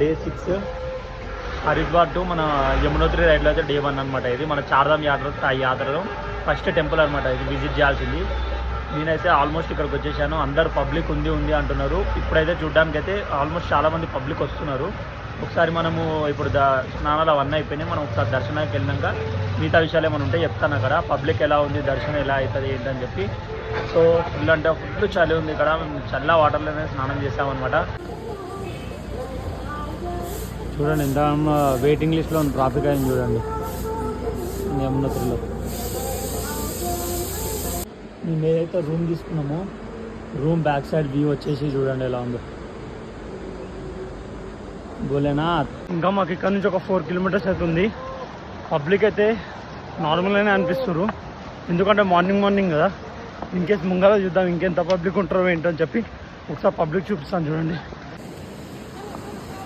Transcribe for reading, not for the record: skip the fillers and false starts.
Day 6 Haridwar to మన యమునోత్రి రైడ్లో అయితే day 1 అనమాట. ఇది మన చార్ధామ్ యాత్రలో ఫస్ట్ టెంపుల్ అనమాట. ఇది విజిట్ చేయాల్సింది. నేనైతే ఆల్మోస్ట్ ఇక్కడికి వచ్చేసాను. అందరు పబ్లిక్ ఉంది అంటున్నారు. ఇప్పుడైతే చూడడానికి అయితే ఆల్మోస్ట్ చాలామంది పబ్లిక్ వస్తున్నారు. ఒకసారి మనము ఇప్పుడు స్నానాలు అవన్నీ అయిపోయినాయి. మనం ఒకసారి దర్శనానికి వెళ్ళినాక మిగతా విషయాలు ఏమైనా ఉంటే చెప్తాను అక్కడ. పబ్లిక్ ఎలా ఉంది, దర్శనం ఎలా అవుతుంది ఏంటని చెప్పి. సో ఫుల్ అంటే ఫుల్ చలి ఉంది ఇక్కడ. మేము చల్ల వాటర్లోనే స్నానం చేసామన్నమాట. చూడండి ఎంత వెయిటింగ్ లిస్ట్లో ఉన్న ట్రాఫిక్ అయింది చూడండి యమునోత్రిలో. మేము ఏదైతే రూమ్ తీసుకున్నామో రూమ్ బ్యాక్ సైడ్ వ్యూ వచ్చేసి చూడండి ఎలా ఉందో. భోలేనాథ్. ఇంకా మాకు ఇక్కడ నుంచి ఒక 4 కిలోమీటర్స్ అవుతుంది. పబ్లిక్ అయితే నార్మల్గానే అనిపిస్తారు, ఎందుకంటే మార్నింగ్ కదా. ఇన్కేస్ ముంగల చూద్దాం ఇంకెంత పబ్లిక్ ఉంటారో ఏంటో అని చెప్పి ఒకసారి పబ్లిక్ చూపిస్తాను చూడండి.